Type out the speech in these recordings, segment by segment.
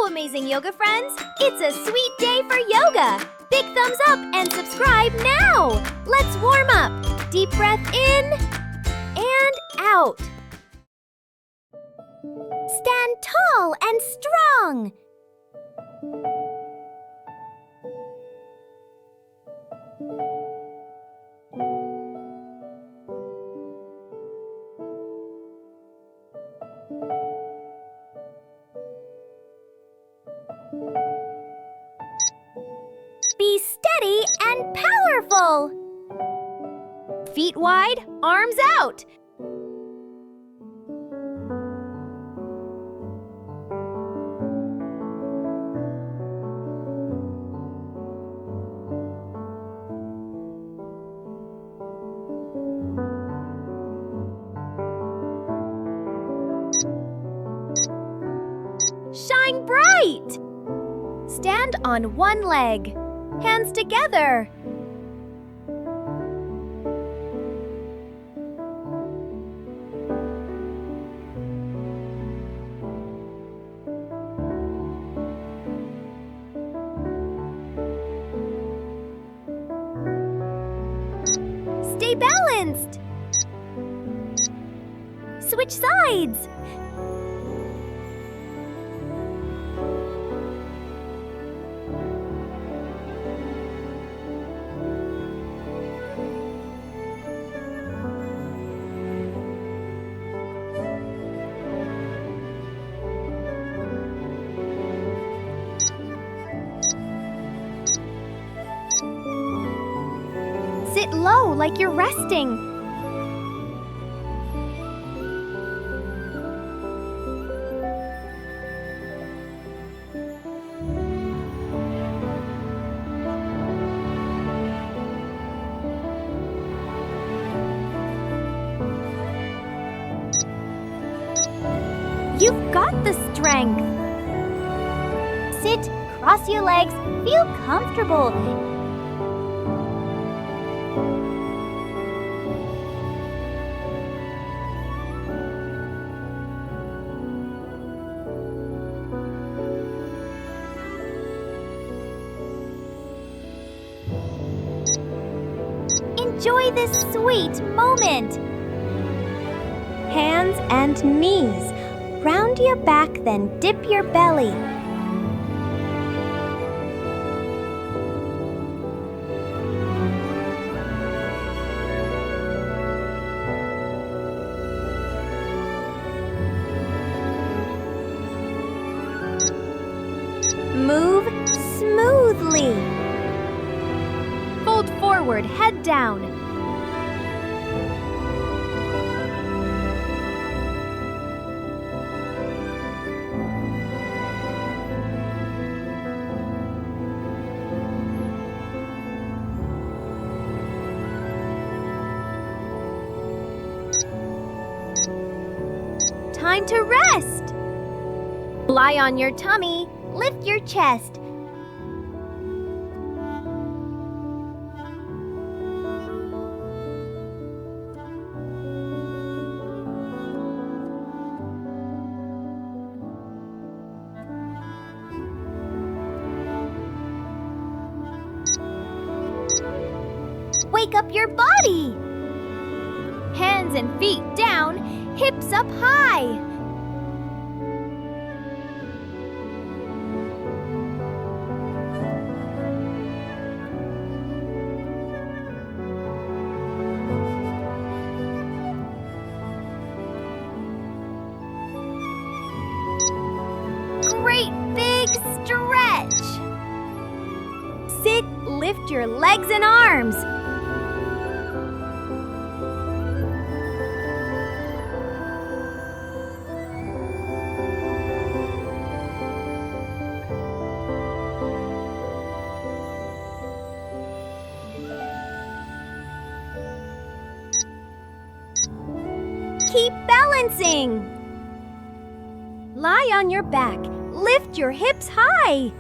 amazing yoga friends! It's a sweet day for yoga! Big thumbs up and subscribe now! Let's warm up! Deep breath in and out. Stand tall and strong. Be steady and powerful. Feet wide, arms out. Shine bright. Stand on one leg. Hands together. Stay balanced. Switch sides. Sit low like you're resting. You've got the strength. Sit, cross your legs, feel comfortable. Enjoy this sweet moment. Hands and knees. Round your back, then dip your belly. Move smoothly. Fold forward, head down. Time to rest. Lie on your tummy, lift your chest. Wake up your body. Hands and feet down, hips up high. Great big stretch. Sit, lift your legs and arms. Keep balancing. Lie on your back. Lift your hips high.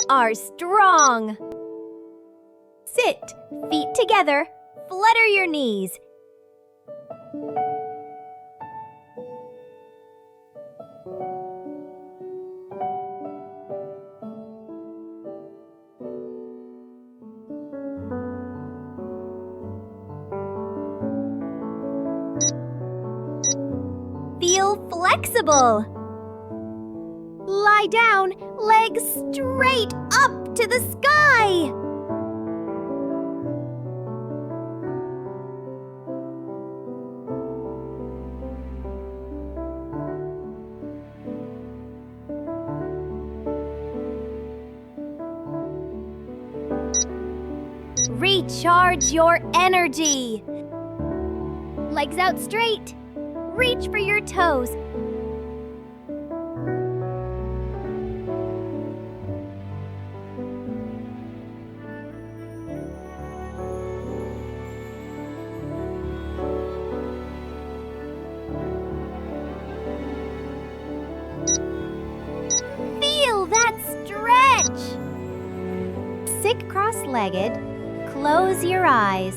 are strong. Sit, feet together, flutter your knees. Feel flexible. Lie down, legs straight up to the sky. Recharge your energy. Legs out straight. Reach for your toes. Feel that stretch. Sit cross-legged. Close your eyes.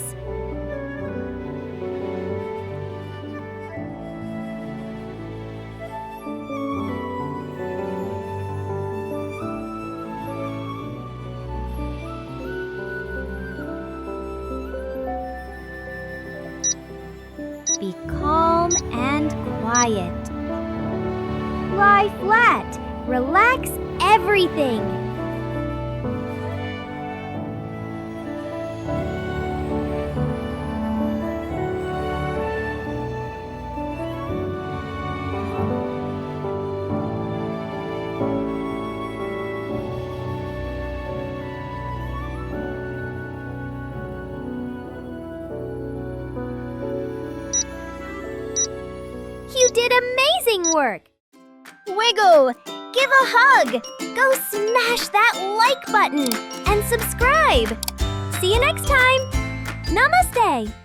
Be calm and quiet. Lie flat. Relax everything. You did amazing work! Wiggle! Give a hug! Go smash that like button and subscribe! See you next time! Namaste!